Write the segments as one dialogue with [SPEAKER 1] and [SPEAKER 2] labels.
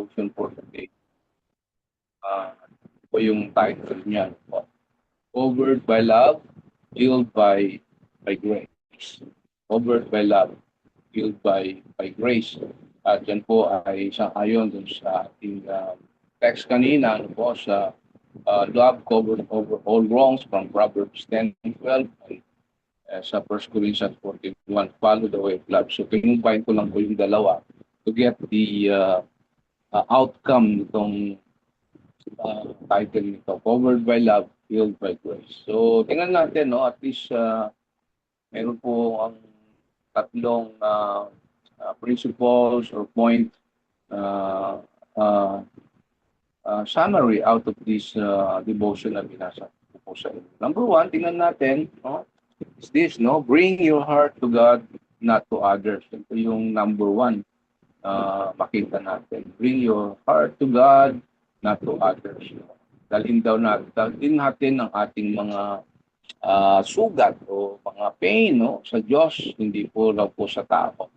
[SPEAKER 1] devotion for today. Po yung title niya. Covered by love, healed by grace. Covered by love, healed by grace. At yan po ay isang ayon dun sa ating text kanina, ano po, sa love covered over all wrongs from Proverbs 10:12 and sa 1 Corinthians 14:1, follow the way of love. So, kinumpain ko lang po yung dalawa to get the outcome nitong title nito, Covered by Love, Healed by Grace. So, tingnan natin, no, at least meron po ang tatlong principles or point summary out of this devotion na binasa ko po sa inyo. Number one, tingnan natin, no, is this, no, bring your heart to God, not to others. Ito yung number one, makita natin. Bring your heart to God, not to others. Dalhin natin ang ating mga sugat o mga pain, no, sa Diyos, hindi po lang po sa tao.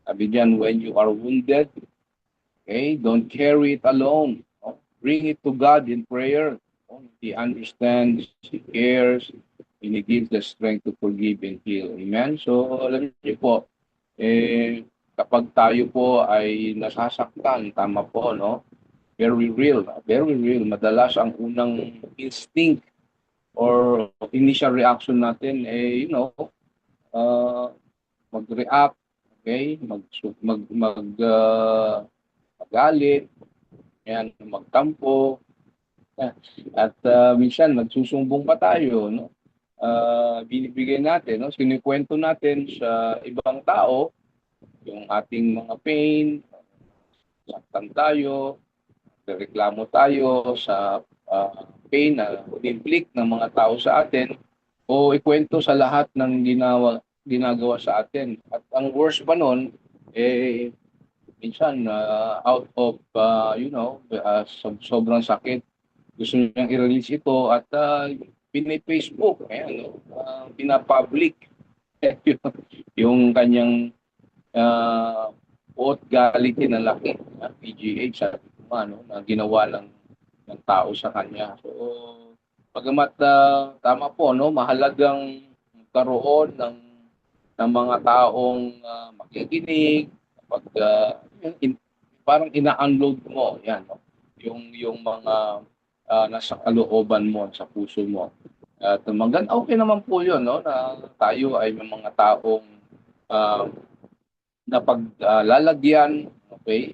[SPEAKER 1] Sabi diyan, when you are wounded, okay, don't carry it alone. No? Bring it to God in prayer. No? He understands, He cares, and He gives the strength to forgive and heal. Amen? So, alam niyo po, kapag tayo po ay nasasaktan, tama po, no? Very real, very real. Madalas ang unang instinct or initial reaction natin, mag-react, okay? Magalit, yan, magtampo, at minsan magsusumbong pa tayo, no? Binibigay natin, no? Sinikwento natin sa ibang tao yung ating mga pain, saktan tayo, reklamo tayo sa pain na inflict ng mga tao sa atin o ikwento sa lahat ng ginagawa sa atin. At ang worst pa nun, minsan out of, sobrang sakit, gusto niyang i-release ito at pini-Facebook, pinapublic yung kanyang quote, galitin ng laki, PGH, sabi ko na ginawa ng tao sa kanya. So, pagamat tama po, no, mahalagang karoon ng mga taong makikinig, kapag parang ina-unload mo, yan, no, yung mga nasa kalooban mo, sa puso mo. At okay naman po yun, no, na tayo ay may mga taong na paglalagyan, okay,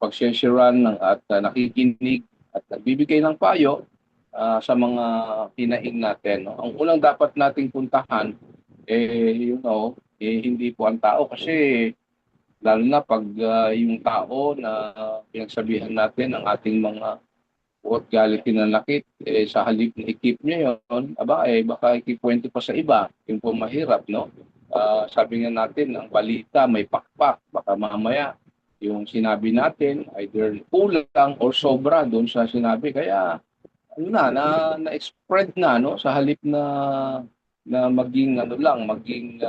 [SPEAKER 1] pagsesharean at nakikinig at nagbibigay ng payo sa mga hinaing natin. No? Ang unang dapat nating puntahan, hindi po ang tao kasi lalo na pag yung tao na pinagsabihan natin ng ating mga buot galit nanakit, sa halip na ikip niya yun, baka ikikwento pa sa iba, yung po mahirap, no? Sabi nga natin, ang balita may pakpak, baka mamaya yung sinabi natin either kulang or sobra doon sa sinabi, kaya na-spread na, no, sa halip na maging maging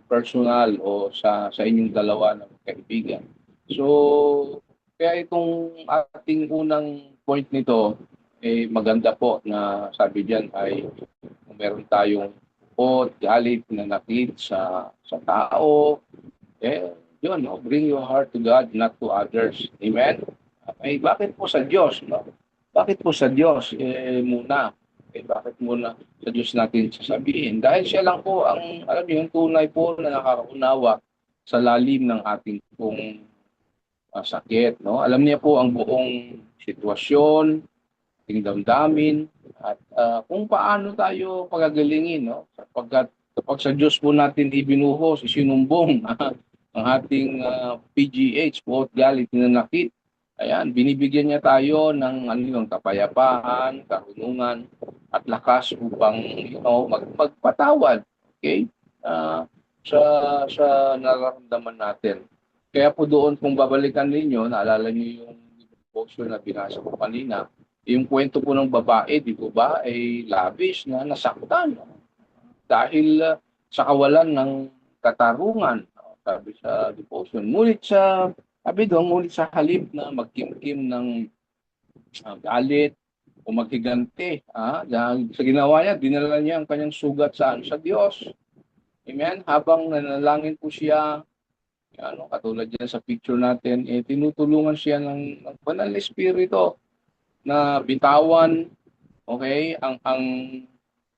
[SPEAKER 1] personal o sa inyong dalawa ng kaibigan. So kaya itong ating unang point nito, maganda po na sabi diyan ay kung meron tayong galit, nanakit sa tao, yun, no? Bring your heart to God, not to others. Amen? Bakit po sa Diyos, no? Bakit po sa Diyos muna? Bakit muna sa Diyos natin sasabihin? Dahil siya lang po ang, alam niyo, yung tunay po na nakakaunawa sa lalim ng ating pong sakit, no? Alam niya po ang buong sitwasyon, ating damdamin, at kung paano tayo pagagalingin, no? Sapagkat kapag sa Diyos po natin ibinuhos, isinumbong ang ating PGH, quote, galit, nanakit, ayan, binibigyan niya tayo ng kapayapaan, karunungan, at lakas upang magpatawad, okay? Sa nararamdaman natin. Kaya po doon, kung babalikan ninyo, naalala niyo yung devotion na binasa ko kanina, yung kwento po ng babae, di po ba, ay lavish na nasaktan dahil sa kawalan ng katarungan, sabi sa devotion. Ngunit sa Sabi doon, ngunit sa halip na magkimkim ng galit o maghigante, dahil sa ginawa niya, dinala niya ang kanyang sugat saan? Sa Diyos. Amen? Habang nanalangin po siya, katulad yan sa picture natin, tinutulungan siya ng Banal na Espiritu na bitawan, okay, ang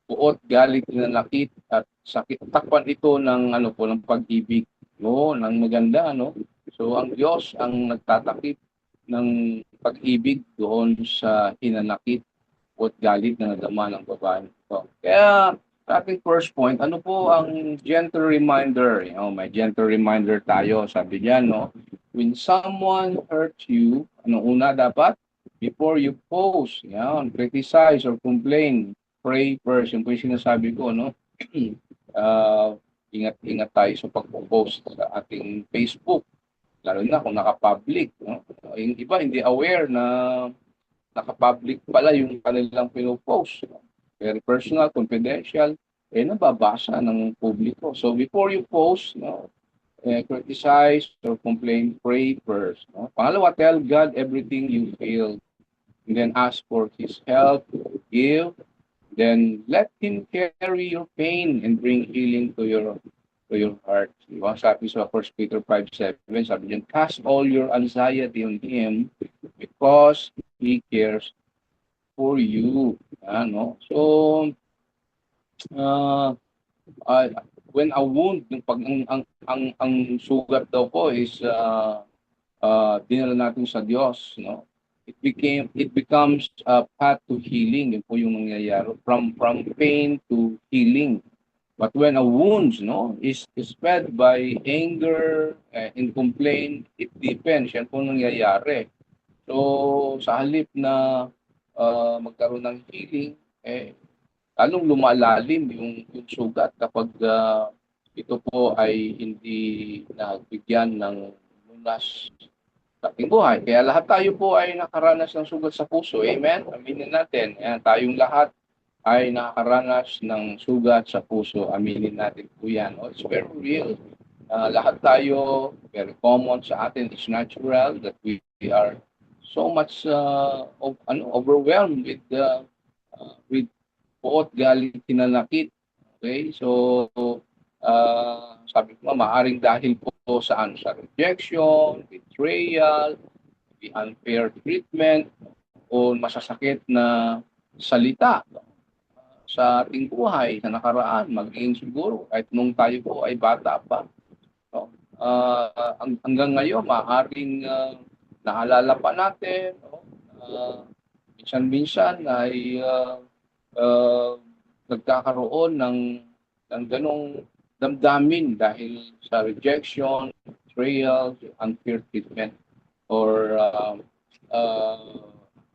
[SPEAKER 1] buot, galit, nanakit at sakit. Takpan ito ng ng pag-ibig, no, ng maganda, no. So ang Diyos ang nagtatakip ng pag-ibig doon sa hinanakit at galit na nadama ng babae ito. Kaya sa ating first point, ano po ang gentle reminder? May gentle reminder tayo, sabi niya, no? When someone hurts you, una dapat? Before you post, criticize or complain, pray first. Yung po yung sinasabi ko, no? uh, ingat-ingat tayo sa pag-post sa ating Facebook, lalo na kung naka-public, no? Yung iba hindi aware na naka-public pala yung kanilang pinopost. Very personal, confidential, nababasa ng publiko. So before you post, criticize or complain, pray first. No? Pangalawa, tell God everything you feel. And then ask for His help, give. Then let Him carry your pain and bring healing to your heart. Diba? Sabi sa 1 Peter 5:7, sabi niyan, cast all your anxiety on Him because He cares for you. So, uh, uh, when a wound, pag ang sugat daw po is dinala natin sa Diyos, no? It becomes a path to healing. Yun po yung nangyayari from pain to healing. But when a wound, is fed by anger and complaint, it depends. Yan po nangyayari. So sa halip na magkaroon ng healing, lalong lumalalim yung sugat kapag ito po ay hindi nabigyan ng lunas sa ating buhay. Kaya lahat tayo po ay nakaranas ng sugat sa puso. Amen? Aminin natin. Ayan, tayong lahat ay nakaranas ng sugat sa puso. Aminin natin po yan. It's very real. Lahat tayo, very common sa atin. It's natural that we are so much overwhelmed with buot, galit, hinanakit. Okay? So, sabi ko, maaring dahil po saan? Sa rejection, betrayal, the unfair treatment, o masasakit na salita sa ating buhay sa nakaraan, maging siguro kahit nung tayo po ay bata pa. No? Hanggang ngayon, maaaring naalala pa natin, minsan-minsan ay nagkakaroon ng ganong damdamin dahil sa rejection, betrayal, unfair treatment, or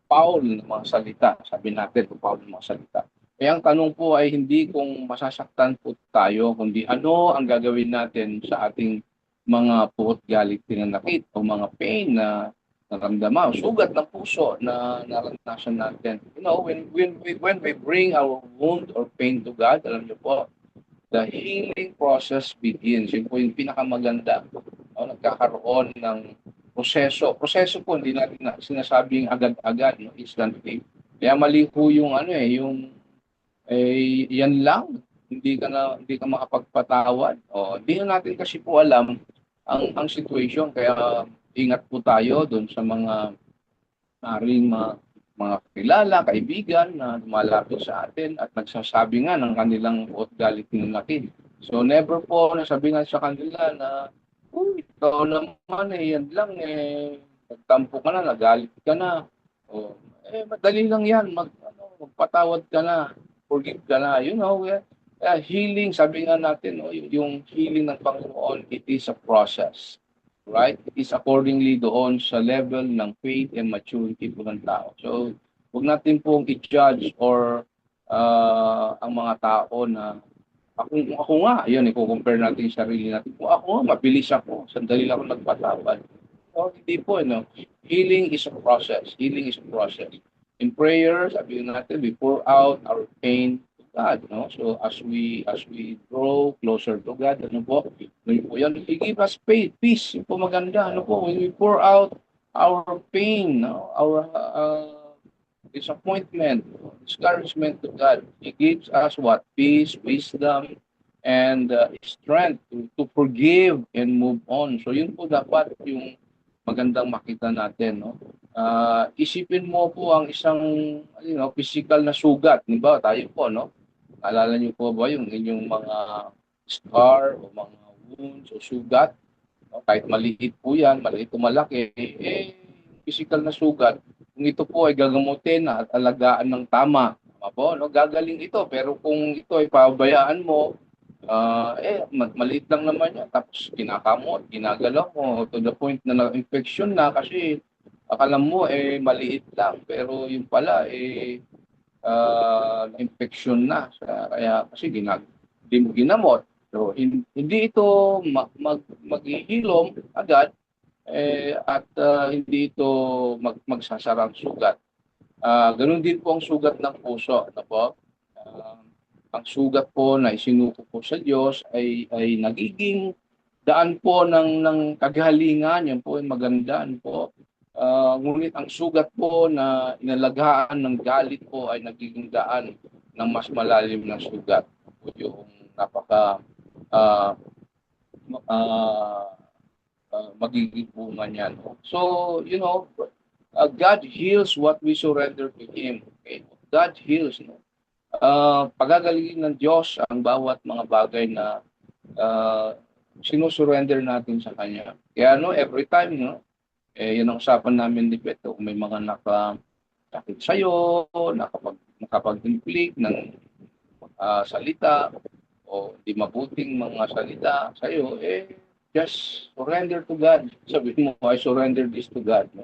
[SPEAKER 1] foul ng mga salita. Sabi natin, foul ng mga salita. Kaya ang tanong po ay hindi kung masasaktan po tayo, kundi ano ang gagawin natin sa ating mga puot, galit, pinanakit o mga pain na naramdaman, sugat ng puso na naranasan natin. When we bring our wound or pain to God, alam niyo po, the healing process begins. Yun po yung pinakamaganda. Nagkakaroon ng proseso. Proseso po, hindi natin sinasabing agad-agad, instantly. Kaya mali po yung yan lang, hindi ka makapagpatawad. Hindi na natin kasi po alam ang situation, kaya ingat po tayo doon sa mga mga kilala, kaibigan na lumalapit sa atin at nagsasabi nga ng kanilang buot, galit, hinanakit. So never po nasabi nga sa kanila na, uy, ikaw naman yan lang nagtampo ka na, nagalit ka na. Madali lang yan, magpatawad ka na, forgive ka na. Healing, sabi nga natin, yung healing ng Panginoon, it is a process. Right? It is accordingly doon sa level ng faith and maturity po ng tao. So, huwag natin pong i-judge or ang mga tao na ako nga, yun, i-compare natin yung sarili natin. Kung ako nga, mabilis ako, sandali lang ako nagpatawad. Hindi po, healing is a process. Healing is a process. In prayer, sabi natin, we pour out our pain to God, no? So as we draw closer to God, ano po? Yun po yan, He give us peace. Yun po maganda, ano po? When we pour out our pain, no? Our disappointment, discouragement to God, He gives us what? Peace, wisdom, and strength to forgive and move on. So yun po dapat yung magandang makita natin, no? Isipin mo po ang isang physical na sugat, di ba? Tayo po, no? Alala niyo po ba yung inyong mga scar o mga wounds o sugat, no? Kahit maliit po yan, maliit o malaki, physical na sugat, kung ito po ay gagamutin at alagaan ng tama, po, no? Gagaling ito. Pero kung ito ay pabayaan mo, maliit lang naman yan. Tapos kinakamot, ginagalaw mo to the point na na-infection na kasi akala mo maliit lang. Pero yung pala na-infection na. Kaya kasi hindi mo ginamot. So, hindi ito maghihilom agad at hindi ito magsasarang sugat. Ganun din po ang sugat ng puso. Ano po? Ang sugat po na isinuko po sa Diyos ay nagiging daan po ng kagalingan. Yan po ay maganda. Ano po? Ngunit ang sugat po na inalagaan ng galit po ay nagiging daan ng mas malalim na sugat. Po yung napaka magiging bunga niyan. So, God heals what we surrender to Him. Okay? God heals. No? Pagagalingin ng Diyos ang bawat mga bagay na sinusurrender natin sa Kanya. Kaya every time, yun ang usapan namin ni Beto, kung may mga nakasakit sa'yo, nakapag-inflict ng salita, o di mabuting mga salita sa'yo, just surrender to God. Sabihin mo, I surrender this to God. No?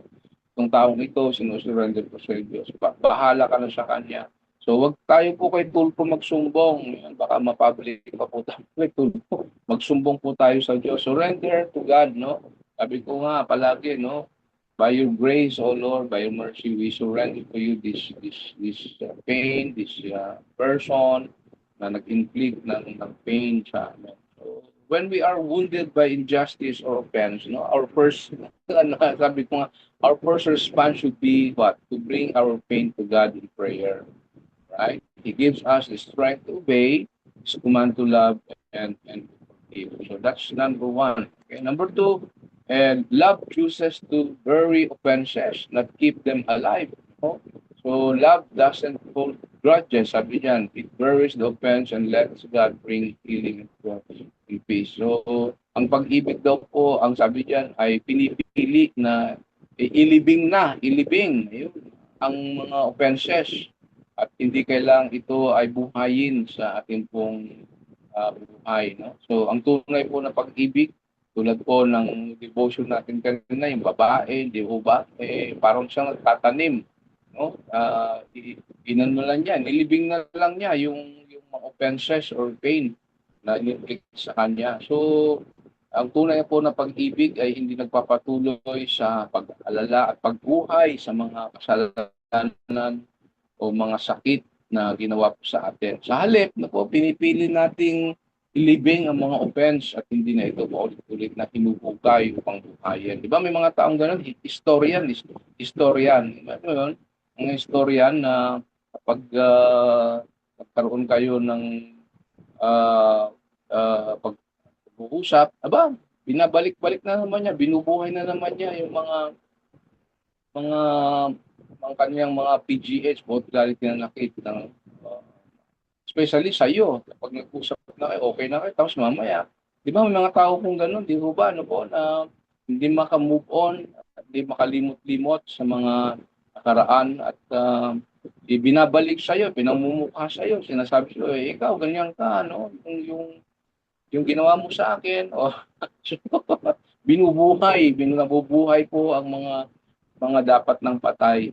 [SPEAKER 1] Itong taong ito, sinusurrender ko sa Diyos. Bahala ka na sa Kanya. So, wag tayo po kay Tulfo magsumbong. Baka mapabalik pa po tayo kay Tulfo. Magsumbong po tayo sa Diyos. Surrender to God, no? Sabi ko nga palagi, no? By your grace, O Lord, by your mercy, we surrender to you this pain, this person na nag-inflict ng pain sa amin. So, when we are wounded by injustice or offense, our first, sabi ko nga, our first response should be what? To bring our pain to God in prayer. Right? He gives us the strength to obey, His command to love, and forgive. So that's number one. Okay, number two, and love chooses to bury offenses, not keep them alive. No? So love doesn't hold grudges, sabi diyan. It buries the offense and lets God bring healing and peace. So ang pag-ibig daw po, ang sabi diyan ay pinipili na ilibing. Ayun, ang mga offenses. At hindi kailang ito ay buhayin sa ating pong buhay. No? So, ang tunay po na pag-ibig, tulad po ng devotion natin kanina, yung babae, di ba? Parang siyang tatanim. No? Inano lang niya, nilibing na lang niya yung mga offenses or pain na in-inflict sa kanya. So, ang tunay po na pag-ibig ay hindi nagpapatuloy sa pag-alala at pagbuhay sa mga kasalanan o mga sakit na ginawa po sa atin. Sa halip na po, pinipili nating ilibing ang mga offense at hindi na ito paulit-ulit na hinubukay upang buhayin. Di ba may mga taong ganun? Historian. Ano ang historian na kapag nagkaroon kayo ng pag-uusap, binabalik-balik na naman niya, binubuhay na naman niya yung mga ang kanyang mga PGH, popularity na nakita, especially sa iyo. Kapag nag-usap na kayo, okay na kayo, tapos mamaya, di ba may mga tao kung gano'n, di ba, ano po, na hindi maka-move on, hindi makalimot-limot sa mga nakaraan at binabalik sa iyo, pinamumukha sa iyo, sinasabi sa iyo, ikaw, ganyan ka, no? Yung ginawa mo sa akin, binubuhay po ang mga dapat ng patay.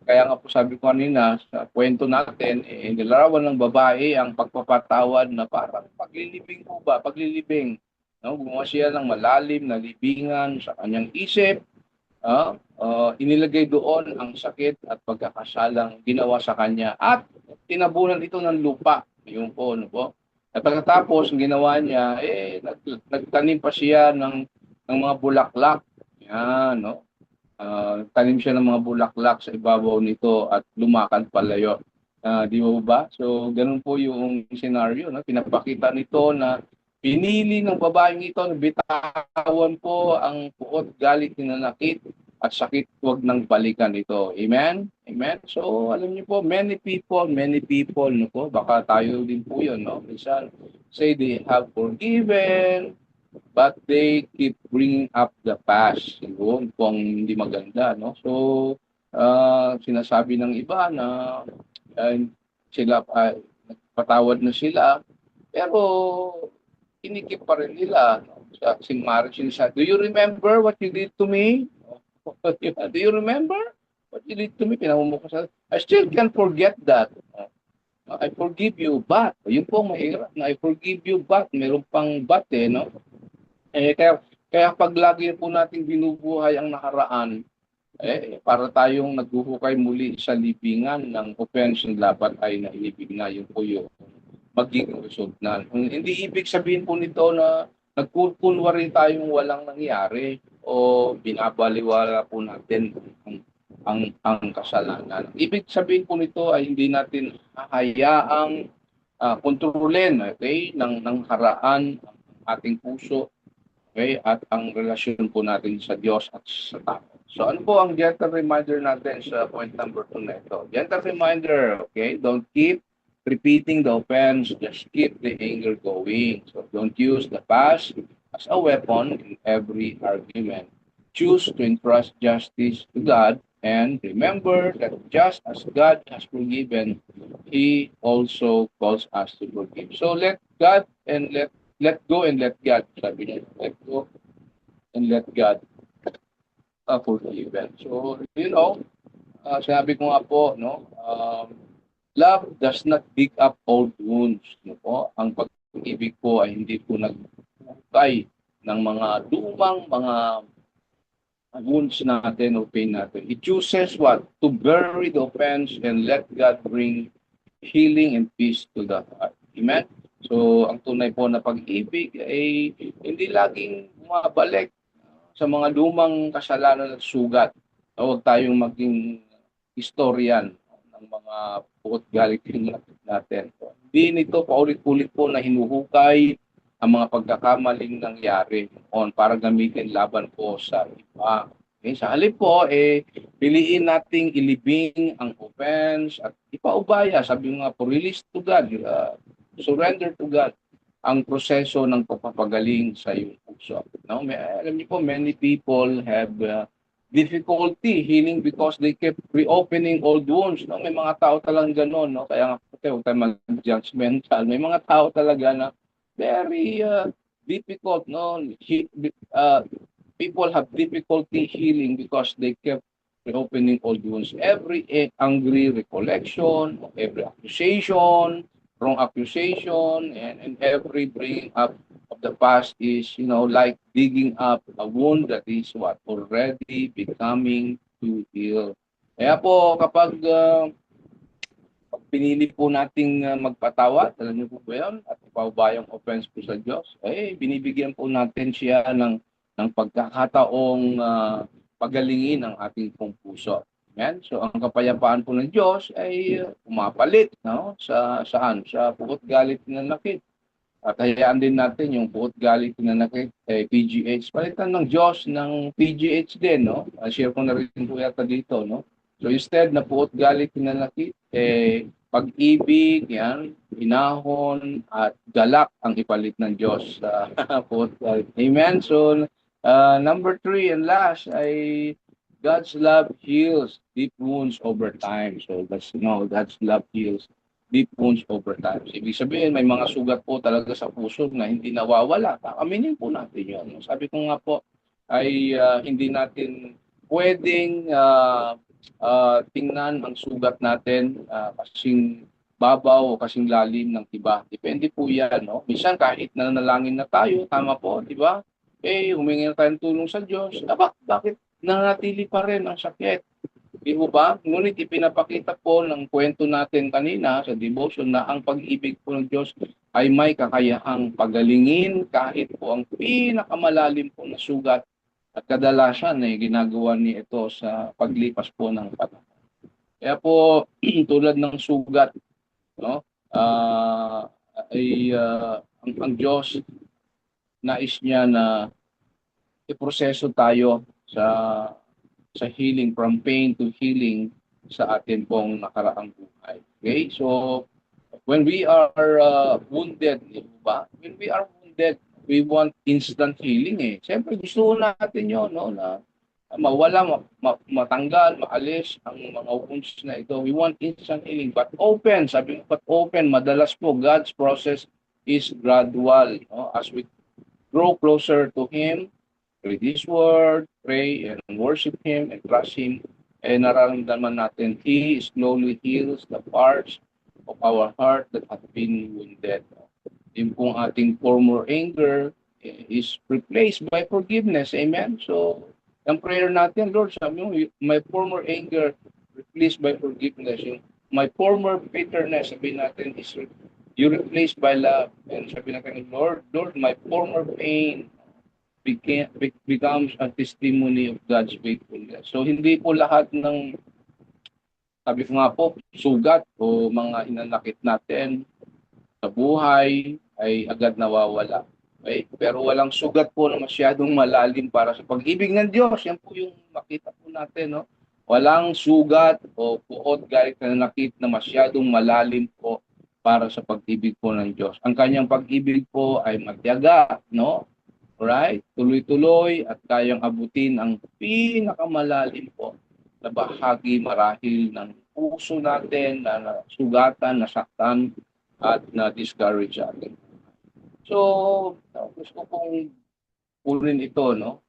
[SPEAKER 1] Kaya nga po sabi ko kanina sa kwento natin, nilarawan ng babae ang pagpapatawad na parang paglilibing. No? Gumawa siya ng malalim na libingan sa kanyang isip inilagay doon ang sakit at pagkakasalang ginawa sa kanya at tinabunan ito ng lupa. Yun po, ano po. At pagkatapos, ang ginawa niya, nagtanim pa siya ng mga bulaklak. Yan, no? Tanim siya ng mga bulaklak sa ibabaw nito at lumakad palayo. Di ba? So, ganun po yung scenario. No? Pinapakita nito na pinili ng babaeng ito na bitawan po ang puot, galit, hinanakit at sakit, huwag nang balikan ito. Amen? Amen? So, alam niyo po, many people, no po, baka tayo din po yun, no? Minsan, say they have forgiven, but they keep bringing up the past. Yun po ang hindi maganda, no? So, sinasabi ng iba na uh, sila, patawad na sila, pero kinikip pa rin nila. No? Si Mari sinasabi, do you remember what you did to me? Do you remember what you did to me? Pinamumukha sa, I still can't forget that. I forgive you, but, yun po ang mahirap na I forgive you, but, meron pang but no? Kaya pag lagi po nating binubuhay ang nakaraan, para tayong naghuhukay muli sa libingan ng offense na dapat ay nailibig na. Yun po yung magiging result na. Hindi ibig sabihin po nito na nagkukunwari tayong walang nangyari o binabaliwala po natin ang kasalanan. Ibig sabihin po nito ay hindi natin hahayaang kontrolin, okay, ng haraan ang ating puso, okay, at ang relasyon po natin sa Diyos at sa tao. So ano po ang gentle reminder natin sa point number 2 na ito? Gentle reminder, okay, don't keep repeating the offense, just keep the anger going. So don't use the past as a weapon in every argument. Choose to entrust justice to God and remember that just as God has forgiven, He also calls us to forgive. So let God and let go and let God. Sabi niya, let go and let God forgiven. So, sabi ko nga po, no, love does not dig up old wounds. No po? Ang pag-ibig po ay hindi po nagbukay ng mga lumang mga wounds natin o pain natin. It chooses what? To bury the offense and let God bring healing and peace to the heart. Amen? So, ang tunay po na pag-ibig ay hindi laging bumabalik sa mga lumang kasalanan at sugat. Huwag tayong maging historian ng mga puot galit natin. Hindi nito paulit-ulit po na hinuhukay ang mga pagkakamaling nangyari on para gamitin laban po sa iba. Okay? Sa halip po, piliin nating ilibing ang offense at ipaubaya. Sabi nga po, release to God, surrender to God ang proseso ng pagpapagaling sa iyong puso. No? Alam niyo po, many people have difficulty healing because they kept reopening old wounds. No? May mga tao talagang gano'n. No? Kaya nga, huwag tayo mag-judgmental. May mga tao talaga na very difficult. No? People have difficulty healing because they kept reopening old wounds. Every angry recollection, every accusation, wrong accusation, and every bringing up of the past is, like digging up a wound that is what? Already becoming too ill. Kaya po, kapag pinili po nating magpatawad, alam niyo po ba yun? At ipaubayang offense po sa Diyos, binibigyan po natin siya ng pagkakataong pagalingin ang ating pong puso. Amen? So ang kapayapaan po ng Diyos ay pumapalit, no? Saan? Sa puot galit na nakit. At hayaan din natin yung puot galit na nakit PGH. Palitan ng Diyos ng PGH din, no? Share ko na rin po yata dito, no? So instead na puot galit na nakit, pag-ibig, yan, hinahon at galak ang ipalit ng Diyos sa puot galit. Amen? So number 3 and last ay God's love heals deep wounds over time. So God's love heals deep wounds over time. So, ibig sabihin, may mga sugat po talaga sa puso na hindi nawawala. Aminin po natin yun. Sabi ko nga po, ay hindi natin pwedeng tingnan ang sugat natin kasing babaw o kasing lalim ng tiba. Depende po yan. No? Minsan kahit nanalangin na tayo, tama po, di ba? Humingi na tayong tulong sa Diyos. Bakit nanatili pa rin ang sakit. Di mo ba? Ngunit ipinapakita po ng kwento natin kanina sa devotion na ang pag-ibig po ng Diyos ay may kakayahang pagalingin kahit po ang pinakamalalim po na sugat at kadalasan ay ginagawa niya ito sa paglipas po ng panahon. Kaya po tulad ng sugat, no? Ang Diyos nais niya na iproseso tayo sa healing, from pain to healing sa atin pong nakaraang buhay. Okay? So, when we are wounded, di ba? When we are wounded, we want instant healing eh. Siyempre, gusto natin yun, no? Na mawala, matanggal, maalis ang mga wounds na ito. We want instant healing. But open, sabi mo, but open, madalas po, God's process is gradual. No? As we grow closer to Him, read His Word, pray and worship Him and trust Him, and nararamdaman natin He slowly heals the parts of our heart that have been wounded. Yung pong ating former anger is replaced by forgiveness. Amen? So, ang prayer natin, Lord, sabi mo, my former anger replaced by forgiveness. Yung my former bitterness, sabi natin, is you replaced by love. And sabi natin, Lord, my former pain becomes a testimony of God's faithfulness. So, hindi po lahat ng, sabi ko nga po, sugat o mga hinanakit natin sa buhay ay agad nawawala. Okay? Pero walang sugat po na masyadong malalim para sa pag-ibig ng Diyos. Yan po yung makita po natin. No? Walang sugat o puot galit na nakit na masyadong malalim po para sa pag-ibig po ng Diyos. Ang kanyang pag-ibig po ay magtiyaga, no? Right? Tuloy-tuloy at kayang abutin ang pinakamalalim po na bahagi marahil ng puso natin na sugatan, nasaktan, at na-discourage atin. So, gusto kong kunin ito, no?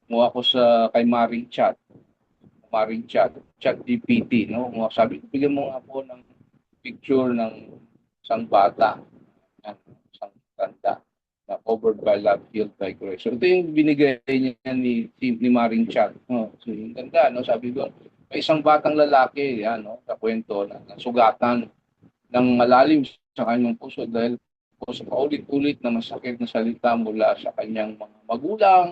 [SPEAKER 1] Kumuha ko kay Maring Chat, Chat GPT, no? Sabi ko, bigyan mo nga po ng picture ng isang bata, isang tanda, na covered by love, healed by grace. So, ito yung binigay niya ni Maring Chat. No? So, yung ganda, no? Sabi ko, may isang batang lalaki, yan, no? Sa kwento na sugatan ng malalim sa kanyang puso dahil po sa paulit-ulit na masakit na salita mula sa kanyang mga magulang.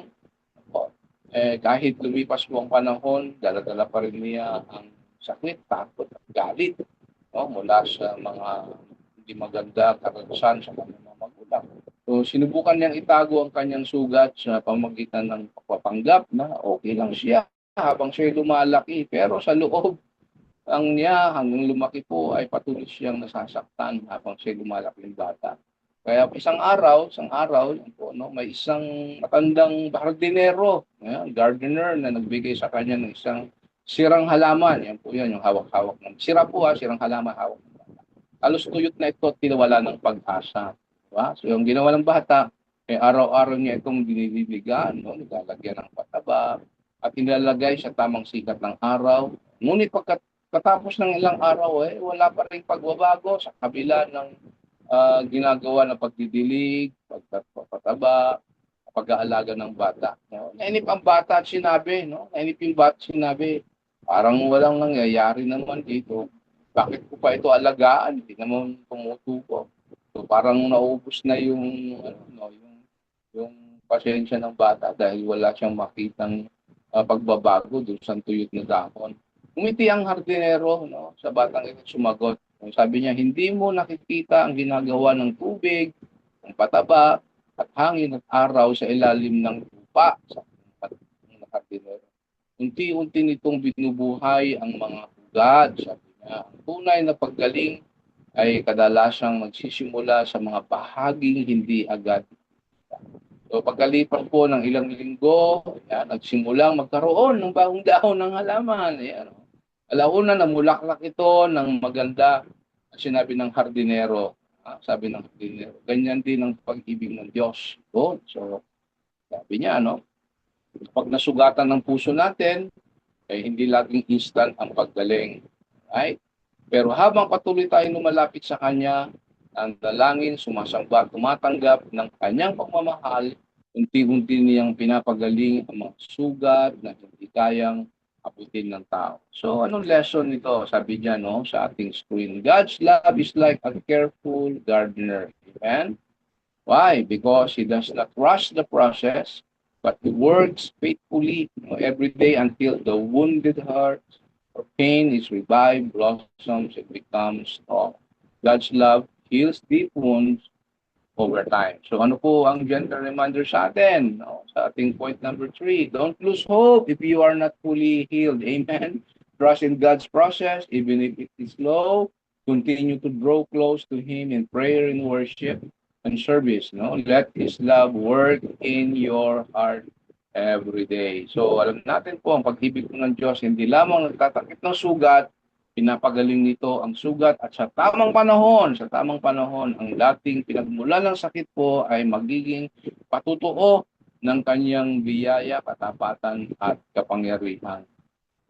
[SPEAKER 1] Kahit lumipas po ang panahon, dala-dala pa rin niya ang sakit, takot at galit, no? Mula sa mga hindi maganda karanasan sa kanyang mga magulang. So, sinubukan niyang itago ang kanyang sugat sa pamamagitan ng pagpapanggap na okay lang siya habang siya lumalaki. Pero sa loob niya hanggang lumaki po ay patuloy siyang nasasaktan habang siya lumalaki ng bata. Kaya isang araw, yan po, no, may isang matandang hardinero, gardener na nagbigay sa kanya ng isang sirang halaman. Yan po yan, yung hawak-hawak ng sira po sirang halaman, hawak ng bata. Halos tuyot na ito, tinawala ng pag-asa. Diba? So yung ginawa ng bata, araw-araw niya itong dinidiligan, no, nilalagyan ng pataba, at nilalagay sa tamang sikat ng araw. Ngunit pagkatapos ng ilang araw, wala pa rin pagbabago sa kabila ng ginagawa ng pagdidilig, pagpapataba, pag-aalaga ng bata. No? Nainip ang bata at sinabi, no? Nainip yung bata at sinabi, parang walang nangyayari naman dito. Bakit ko pa ito alagaan? Hindi naman tumutubo. So parang naubos na yung pasensya ng bata dahil wala siyang makitang pagbabago doon sa tuyot na dahon. Umiti ang hardinero, no, sa batang ito, sumagot. Sabi niya, hindi mo nakikita ang ginagawa ng tubig, ng pataba, at hangin at araw sa ilalim ng lupa sa hardinero. Unti-unti nitong binubuhay ang mga hugad, sabi niya. Ang tunay na paggaling ay kadalasang magsisimula sa mga bahaging hindi agad. So pagkalipas po ng ilang linggo, nagsimulang magkaroon ng bagong dahon ng halaman. Ayan. Alauna na mulaklak ito ng maganda, sinabi ng hardinero. Sabi ng hardinero, ganyan din ang pag-ibig ng Diyos. So, sabi niya, pag nasugatan ng puso natin, hindi laging instant ang paggaling. Right? Pero habang patuloy tayong lumalapit sa Kanya, ang dalangin, sumasamba, tumatanggap ng Kanyang pagmamahal, unti-unti niyang pinapagaling ang mga sugat na hindi kayang abutin ng tao. So, anong lesson nito? Sabi niya, no, sa ating screen. God's love is like a careful gardener. Amen? Why? Because He does not rush the process, but He works faithfully, every day until the wounded heart or pain is revived, blossoms, and becomes strong. God's love heals deep wounds over time. So ano po ang gentle reminder sa atin? No? Sa ating point number 3, don't lose hope if you are not fully healed. Amen? Trust in God's process, even if it is slow. Continue to draw close to Him in prayer and worship and service. No? Let His love work in your heart every day. So alam natin po, ang pag-ibig po ng Diyos, hindi lamang nagtatakip ng sugat, pinapagaling nito ang sugat at sa tamang panahon, ang dating pinagmulan ng sakit po ay magiging patutuo ng kanyang biyaya, katapatan at kapangyarihan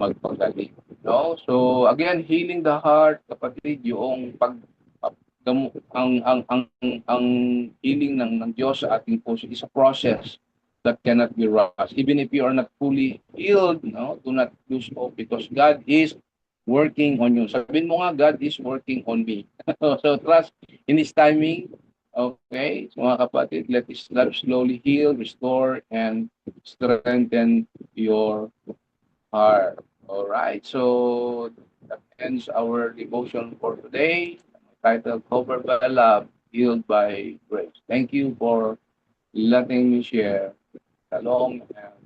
[SPEAKER 1] magpagaling. No? So again, healing the heart, kapatid, yung ang healing ng Diyos sa ating puso is a process that cannot be rushed. Even if you are not fully healed, no, do not lose hope because God is working on you. Sabihin mo nga, God is working on me. So trust in His timing. Okay, so mga kapatid, let His love slowly heal, restore, and strengthen your heart. All right, so that ends our devotion for today. Titled Covered by Love, Healed by Grace. Thank you for letting me share. Shalom and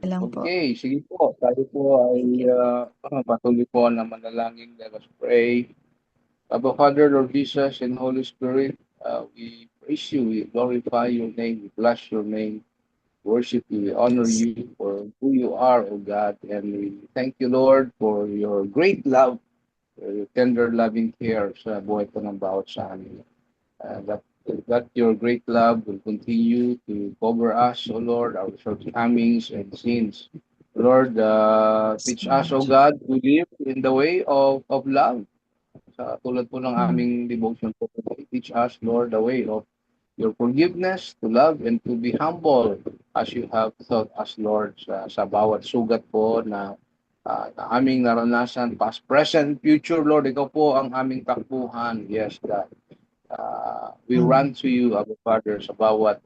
[SPEAKER 2] Lang po.
[SPEAKER 1] okay, sige po. Tayo po ay patuloy po na manalangin. Let us pray. Abba Father, Lord Jesus, and Holy Spirit, we praise you, we glorify your name, we bless your name, worship you, we honor
[SPEAKER 2] Yes.
[SPEAKER 1] you for who you are, O God, and we thank you, Lord, for your great love, your tender loving care sa buhay po ng bawat sa amin. That your great love will continue to cover us, O Lord, our shortcomings and sins. Lord, teach us, O God, to live in the way of love. Sa tulad po ng aming devotion po today, teach us, Lord, the way of your forgiveness, to love, and to be humble as you have taught us, Lord, sa bawat sugat po na aming naranasan, past, present, future, Lord. Ikaw po ang aming takbuhan. Yes, God. We run to you, Abba Father, sa bawat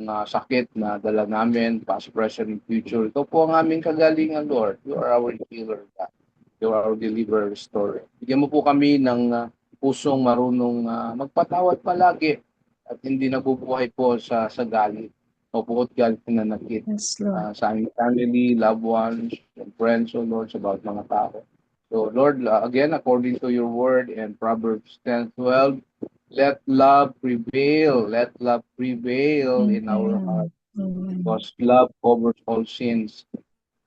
[SPEAKER 1] mga sakit na dala namin, past, present, future. Ito po ang aming kagalingan, Lord. You are our healer, God. You are our deliverer, restorer. Bigyan mo po kami ng pusong marunong magpatawad palagi at hindi nabubuhay po sa galit o bukod galit na nakit
[SPEAKER 2] Yes, Lord.
[SPEAKER 1] sa aming family, loved ones, and friends, O Lord, sa bawat mga tao. So, Lord, again, according to your word in Proverbs 10:12, let love prevail. Let love prevail in our heart because love covers all sins.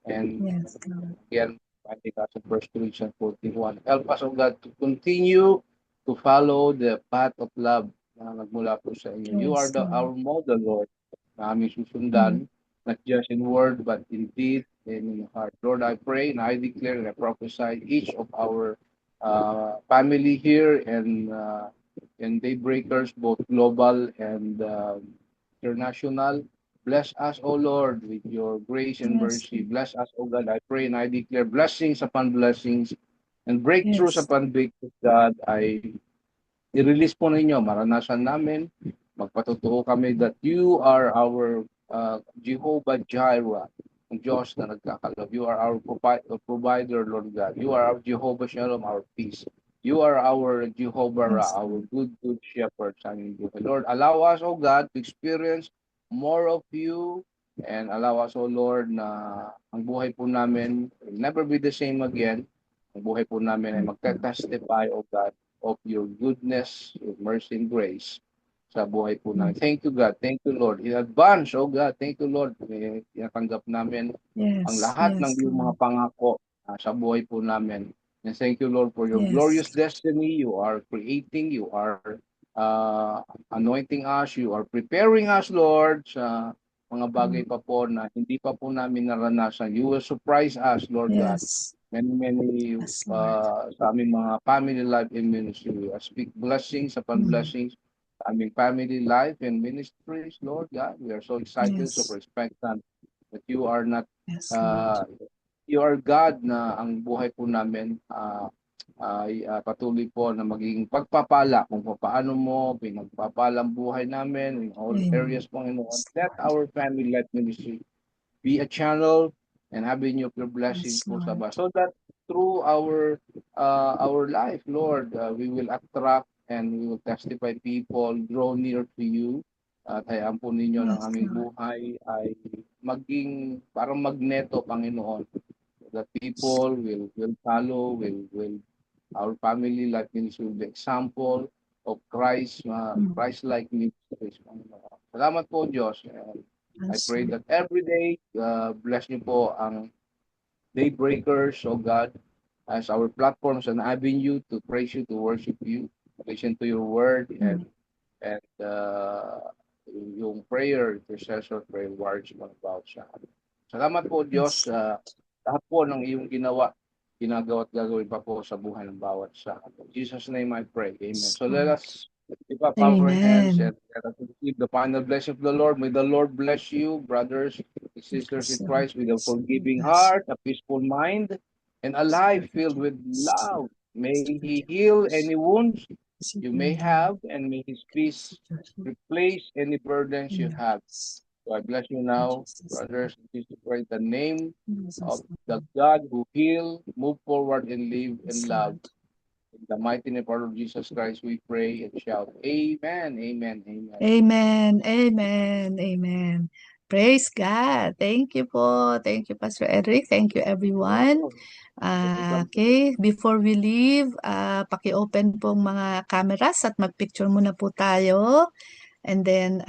[SPEAKER 1] And
[SPEAKER 2] Yes, Lord.
[SPEAKER 1] again, finding us in 1 Corinthians 14:1. Help us, O God, to continue to follow the path of love na nagmula po sa inyo. You are
[SPEAKER 2] Yes,
[SPEAKER 1] our
[SPEAKER 2] Lord.
[SPEAKER 1] model, Lord, na aming susundan, not just in word, but in deed and in heart. Lord, I pray and I declare and I prophesy each of our family here and Daybreakers, both global and international. Bless us, O Lord, with your grace and
[SPEAKER 2] Yes,
[SPEAKER 1] mercy. Bless us, O God. I pray and I declare blessings upon blessings and breakthroughs
[SPEAKER 2] yes,
[SPEAKER 1] upon breakthroughs, God. I-release po ninyo, maranasan namin, magpatutuo kami that you are our Jehovah Jireh, ang Diyos na nagkakalab. You are our provider, Lord God. You are our Jehovah Shalom, our peace. You are our Jehovah Ra,
[SPEAKER 2] yes,
[SPEAKER 1] our good shepherd. Sa aming Buhay. Lord, allow us, O God, to experience more of you and allow us, O Lord, na ang buhay po namin will never be the same again. Ang buhay po namin ay magta-testify, O God, of your goodness, your mercy and grace sa buhay po namin. Thank you, God. Thank you, Lord. In advance, oh God, thank you, Lord. Tinatanggap namin ang
[SPEAKER 2] yes,
[SPEAKER 1] lahat ng
[SPEAKER 2] yes,
[SPEAKER 1] iyong mga
[SPEAKER 2] Lord.
[SPEAKER 1] pangako sa buhay po namin. And thank you, Lord, for your glorious
[SPEAKER 2] Yes,
[SPEAKER 1] destiny. You are creating, you are anointing us, you are preparing us, Lord, sa mga bagay pa po na hindi pa po namin naranasan. You will surprise us, Lord God.
[SPEAKER 2] yes,
[SPEAKER 1] Many
[SPEAKER 2] yes, Lord.
[SPEAKER 1] sa aming mga family life and ministry. I speak blessings upon blessings. aming family life and ministries, Lord God. We are so excited, so
[SPEAKER 2] Yes.
[SPEAKER 1] expectant that you are not,
[SPEAKER 2] Yes, Lord.
[SPEAKER 1] uh, you are God na ang buhay po namin ay patuloy po na magiging pagpapala kung paano mo pinagpapala ang buhay namin in all
[SPEAKER 2] Amen.
[SPEAKER 1] areas, Panginoon.
[SPEAKER 2] Yes,
[SPEAKER 1] Let
[SPEAKER 2] Lord.
[SPEAKER 1] our family life ministry be a channel and avenue of your blessings
[SPEAKER 2] Yes,
[SPEAKER 1] po sa
[SPEAKER 2] Lord.
[SPEAKER 1] ba. So that through our life, Lord, we will attract and we will testify people, draw near to you. At hayaan po ninyo ng
[SPEAKER 2] Yes,
[SPEAKER 1] aming
[SPEAKER 2] Lord.
[SPEAKER 1] buhay ay maging parang magneto, Panginoon. That people will follow, will our family life ministry will be example of Christ,
[SPEAKER 2] Mm.
[SPEAKER 1] Christ-like ministries, Panginoon. Salamat po, Diyos. I
[SPEAKER 2] Yes,
[SPEAKER 1] pray
[SPEAKER 2] Lord.
[SPEAKER 1] that every day, bless niyo po ang Daybreakers, oh God, as our platforms and avenue to praise you, to worship you, listen to your word,
[SPEAKER 2] Mm.
[SPEAKER 1] and yung prayer, intercessor prayer words mga about sa amin. Salamat po, Diyos,
[SPEAKER 2] Yes.
[SPEAKER 1] sa lahat po ng iyong ginagawa at gagawin pa po sa buhay ng bawat sa amin. In Jesus' name I pray. Amen.
[SPEAKER 2] Yes,
[SPEAKER 1] So let
[SPEAKER 2] Lord.
[SPEAKER 1] us lift up our hands
[SPEAKER 2] Amen.
[SPEAKER 1] and let us receive the final blessing of the Lord. May the Lord bless you, brothers and sisters in
[SPEAKER 2] Yes, Lord.
[SPEAKER 1] Christ, with a forgiving
[SPEAKER 2] Yes.
[SPEAKER 1] heart, a peaceful mind, and a life filled with love. May He heal any wounds you may have, and may His peace replace any burdens you have. So I bless you now, brothers and sisters, in the name of the God who heal, move forward and live in
[SPEAKER 2] Yes,
[SPEAKER 1] love.
[SPEAKER 2] Lord.
[SPEAKER 1] In the mighty name of Jesus Christ, we pray and shout, Amen, Amen, Amen.
[SPEAKER 2] Amen. Amen. Amen. Praise God. Thank you po. Thank you, Pastor Eric. Thank you, everyone.
[SPEAKER 1] Oh, welcome.
[SPEAKER 2] Okay, before we leave, paki-open pong mga cameras at mag-picture muna po tayo. And then,